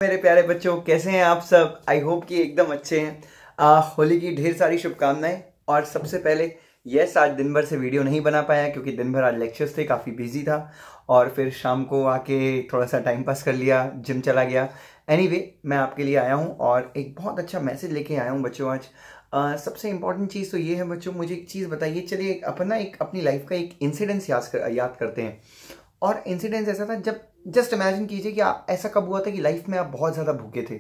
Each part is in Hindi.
मेरे प्यारे बच्चों, कैसे हैं आप सब। आई होप कि एकदम अच्छे हैं। होली की ढेर सारी शुभकामनाएं। और सबसे पहले यस, आज दिन भर से वीडियो नहीं बना पाया क्योंकि दिन भर आज लेक्चर्स थे, काफ़ी बिजी था। और फिर शाम को आके थोड़ा सा टाइम पास कर लिया, जिम चला गया। एनीवे, मैं आपके लिए आया हूँ और एक बहुत अच्छा मैसेज लेके आया हूँ बच्चों आज। सबसे इम्पॉर्टेंट चीज़ तो ये है बच्चों, मुझे एक चीज़ बताइए। चलिए अपना एक अपनी लाइफ का एक इंसिडेंस याद करते हैं। और इंसिडेंस ऐसा था, जब जस्ट इमेजिन कीजिए कि आप, ऐसा कब हुआ था कि लाइफ में आप बहुत ज़्यादा भूखे थे।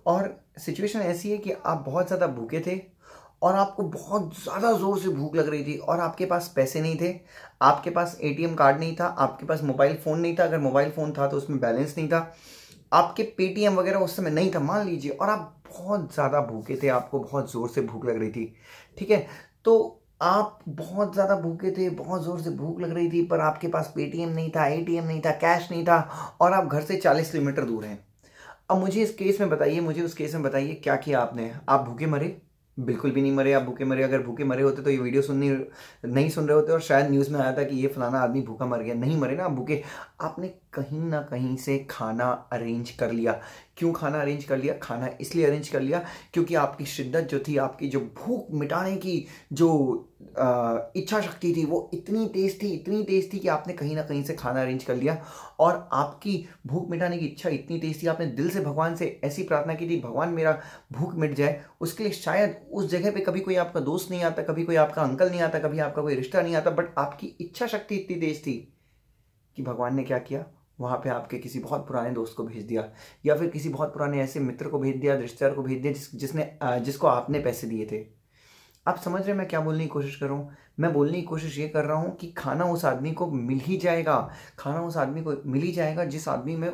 और सिचुएशन ऐसी है कि आप बहुत ज़्यादा भूखे थे और आपको बहुत ज़्यादा ज़ोर से भूख लग रही थी और आपके पास पैसे नहीं थे। आपके पास एटीएम कार्ड नहीं था, आपके पास मोबाइल फ़ोन नहीं था, अगर मोबाइल फ़ोन था तो उसमें बैलेंस नहीं था, आपके पेटीएम वगैरह उस समय नहीं था मान लीजिए। और आप बहुत ज़्यादा भूखे थे, आपको बहुत ज़ोर से भूख लग रही थी। ठीक है, तो आप बहुत ज़्यादा भूखे थे, बहुत ज़ोर से भूख लग रही थी, पर आपके पास पेटीएम नहीं था, एटीएम नहीं था, कैश नहीं था, और आप घर से 40 किलोमीटर दूर हैं। अब मुझे इस केस में बताइए, मुझे उस केस में बताइए क्या किया आपने। आप भूखे मरे? बिल्कुल भी नहीं मरे आप भूखे मरे। अगर भूखे मरे होते तो ये वीडियो नहीं सुन रहे होते और शायद न्यूज़ में आया था कि ये फलाना आदमी भूखा मर गया। नहीं मरे ना आप भूखे। आपने कहीं ना कहीं से खाना अरेंज कर लिया। क्यों खाना अरेंज कर लिया? खाना इसलिए अरेंज कर लिया क्योंकि आपकी शिद्दत जो थी, आपकी जो भूख मिटाने की जो इच्छा शक्ति थी, वो इतनी तेज थी कि आपने कहीं ना कहीं से खाना अरेंज कर लिया। और आपकी भूख मिटाने की इच्छा इतनी तेज थी, आपने दिल से भगवान से ऐसी प्रार्थना की थी, भगवान मेरा भूख मिट जाए। उसके लिए शायद उस जगह पे कभी कोई आपका दोस्त नहीं आता, कभी कोई आपका अंकल नहीं आता, कभी आपका कोई रिश्ता नहीं आता, बट आपकी इच्छा शक्ति इतनी तेज थी कि भगवान ने क्या किया, वहां पे आपके किसी बहुत पुराने दोस्त को भेज दिया, या फिर किसी बहुत पुराने ऐसे मित्र को भेज दिया, रिश्तेदार को भेज दिया जिसको आपने पैसे दिए थे। आप समझ रहे हैं मैं क्या बोलने की कोशिश कर रहा हूँ? मैं बोलने की कोशिश ये कर रहा हूँ कि खाना उस आदमी को मिल ही जाएगा। खाना उस आदमी को मिल ही जाएगा जिस आदमी में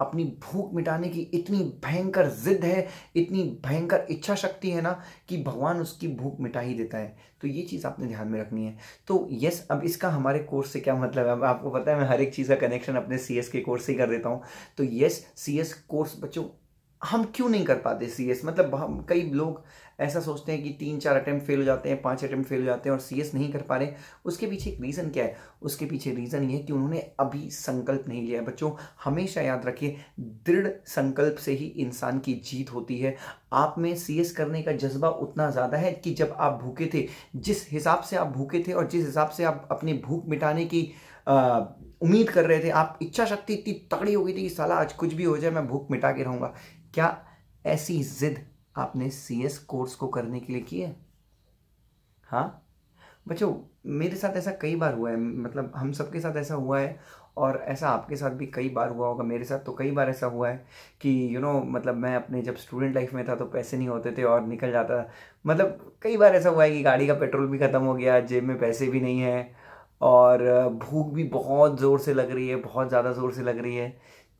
अपनी भूख मिटाने की इतनी भयंकर जिद है, इतनी भयंकर इच्छा शक्ति है ना, कि भगवान उसकी भूख मिटा ही देता है। तो ये चीज़ आपने ध्यान में रखनी है। तो यस, अब इसका हमारे कोर्स से क्या मतलब है? अब आपको पता है मैं हर एक चीज़ का कनेक्शन अपने सीएस के कोर्स से ही कर देता हूँ। तो यस, सीएस कोर्स बच्चों, हम क्यों नहीं कर पाते सीएस? मतलब हम, कई लोग ऐसा सोचते हैं कि 3-4 अटेम्प्ट फेल हो जाते हैं, 5 अटेम्प्ट फेल हो जाते हैं और सीएस नहीं कर पा रहे। उसके पीछे एक रीज़न क्या है? उसके पीछे रीज़न ये है कि उन्होंने अभी संकल्प नहीं लिया है। बच्चों, हमेशा याद रखिए, दृढ़ संकल्प से ही इंसान की जीत होती है। आप में सीएस करने का जज्बा उतना ज़्यादा है कि जब आप भूखे थे, जिस हिसाब से आप भूखे थे और जिस हिसाब से आप अपनी भूख मिटाने की उम्मीद कर रहे थे, आप इच्छा शक्ति इतनी तगड़ी हो गई थी कि साला आज कुछ भी हो जाए मैं भूख मिटा के रहूँगा। क्या ऐसी जिद आपने सीएस कोर्स को करने के लिए की है? हाँ बच्चों, मेरे साथ ऐसा कई बार हुआ है, मतलब हम सबके साथ ऐसा हुआ है। और ऐसा आपके साथ भी कई बार हुआ होगा। मेरे साथ तो कई बार ऐसा हुआ है कि मतलब मैं अपने जब स्टूडेंट लाइफ में था तो पैसे नहीं होते थे और निकल जाता था। मतलब कई बार ऐसा हुआ है कि गाड़ी का पेट्रोल भी ख़त्म हो गया, जेब में पैसे भी नहीं है, और भूख भी बहुत ज़ोर से लग रही है, बहुत ज़्यादा ज़ोर से लग रही है।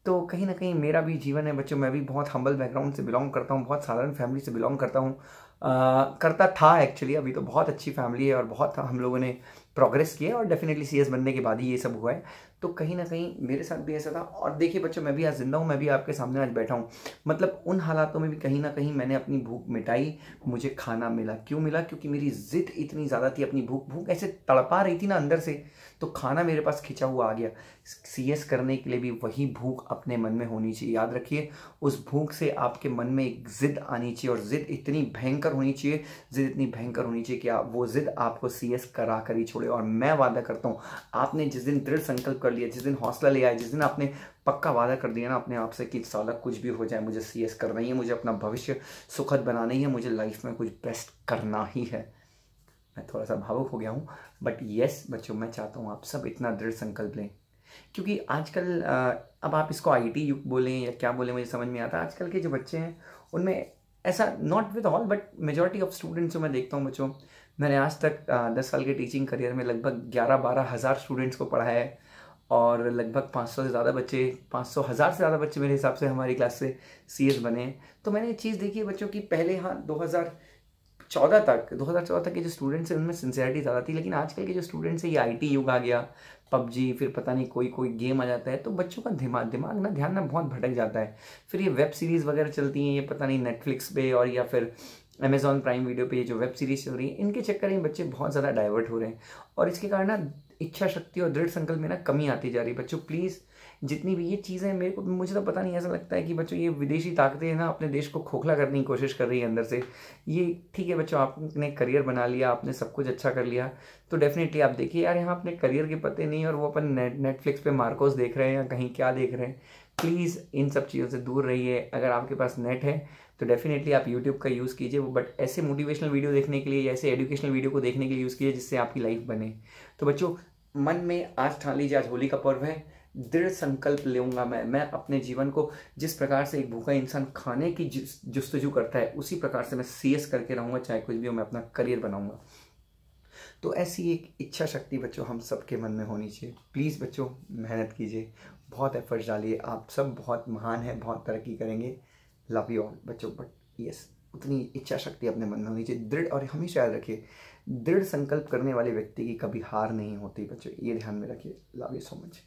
तो कहीं ना कहीं मेरा भी जीवन है बच्चों। मैं भी बहुत हम्बल बैकग्राउंड से बिलोंग करता हूँ, बहुत साधारण फैमिली से बिलोंग करता हूँ। करता था एक्चुअली, अभी तो बहुत अच्छी फैमिली है और बहुत हम लोगों ने प्रोग्रेस की है, और डेफिनेटली सीएस बनने के बाद ही ये सब हुआ है। तो कहीं ना कहीं मेरे साथ भी ऐसा था। और देखिए बच्चों, मैं भी आज जिंदा हूँ, मैं भी आपके सामने आज बैठा हूँ। मतलब उन हालातों में भी कहीं ना कहीं मैंने अपनी भूख मिटाई, मुझे खाना मिला। क्यों मिला? क्योंकि मेरी जिद इतनी ज़्यादा थी, अपनी भूख भूख ऐसे तड़पा रही थी ना अंदर से, तो खाना मेरे पास खिंचा हुआ आ गया। सीएस करने के लिए भी वही भूख अपने मन में होनी चाहिए। याद रखिए, उस भूख से आपके मन में एक जिद आनी चाहिए, और जिद इतनी भयंकर होनी चाहिए, जिद इतनी भयंकर होनी चाहिए कि वो जिद आपको सीएस करा कर ही छोड़े। और मैं वादा करता हूँ, आपने जिस दिन दृढ़ संकल्प कर लिया, जिस दिन हौसला ले आया, जिस दिन आपने पक्का वादा कर दिया ना अपने आप से कि साला कुछ भी हो जाए मुझे सीएस करना ही है, मुझे अपना भविष्य सुखद बनाना ही है, मुझे लाइफ में कुछ बेस्ट करना ही है। मैं थोड़ा सा भावुक हो गया हूँ, बट यस बच्चों, मैं चाहता हूँ आप सब इतना दृढ़ संकल्प लें। क्योंकि आजकल अब आप इसको आईटी युग बोलें या क्या बोलें मुझे समझ में आता है। आजकल के जो बच्चे हैं उनमें ऐसा, not with all but majority of students जो मैं देखता हूँ बच्चों, मैंने आज तक 10 साल के टीचिंग करियर में लगभग 11-12 हज़ार स्टूडेंट्स को पढ़ाया है, और लगभग 500 से ज़्यादा बच्चे, 500 हज़ार से ज़्यादा बच्चे मेरे हिसाब से हमारी क्लास से सीएस बने हैं। तो मैंने एक चीज़ देखी है बच्चों की, पहले हाँ 2014 तक के जो स्टूडेंट्स हैं उनमें सिंसियरिटी ज़्यादा थी, लेकिन आजकल के जो स्टूडेंट्स हैं, ये आईटी युग आ गया, पबजी, फिर पता नहीं कोई कोई गेम आ जाता है, तो बच्चों का दिमाग ना, ध्यान ना बहुत भटक जाता है। फिर ये वेब सीरीज़ वगैरह चलती हैं, ये पता नहीं नेटफ्लिक्स पे और या फिर अमेजॉन प्राइम वीडियो पे ये जो वेब सीरीज़ चल रही है, इनके चक्कर में बच्चे बहुत ज़्यादा डाइवर्ट हो रहे हैं, और इसके कारण ना इच्छा शक्ति और दृढ़ संकल्प में ना कमी आती जा रही है। बच्चों प्लीज़ जितनी भी ये चीज़ें मुझे तो पता नहीं, ऐसा लगता है कि बच्चों ये विदेशी ताकतें ना अपने देश को खोखला करने की कोशिश कर रही है अंदर से। ये ठीक है बच्चों, आपने करियर बना लिया, आपने सब कुछ अच्छा कर लिया, तो डेफिनेटली आप देखिए यार यहाँ अपने करियर के पते नहीं और वो अपन नेटफ्लिक्स पे मार्कोस देख रहे हैं या कहीं क्या देख रहे हैं। प्लीज़ इन सब चीज़ों से दूर रहिए। अगर आपके पास नेट है तो डेफिनेटली आप यूट्यूब का यूज़ कीजिए, बट ऐसे मोटिवेशनल वीडियो देखने के लिए या ऐसे एजुकेशनल वीडियो को देखने के लिए यूज़ कीजिए जिससे आपकी लाइफ बने। तो बच्चों मन में आज ठान लीजिए, आज होली का पर्व है, दृढ़ संकल्प लूँगा मैं अपने जीवन को जिस प्रकार से एक भूखा इंसान खाने की जुस्तजू करता है उसी प्रकार से मैं सीएस करके रहूँगा, चाहे कुछ भी हो, मैं अपना करियर बनाऊँगा। तो ऐसी एक इच्छा शक्ति बच्चों हम सबके मन में होनी चाहिए। प्लीज़ बच्चों मेहनत कीजिए, बहुत एफर्ट्स डालिए, आप सब बहुत महान हैं, बहुत तरक्की करेंगे। लव यू ऑल बच्चों। बट यस, उतनी इच्छा शक्ति अपने मन में होनी चाहिए दृढ़, और हमेशा याद रखिए दृढ़ संकल्प करने वाले व्यक्ति की कभी हार नहीं होती बच्चों, ये ध्यान में रखिए। Love you so much.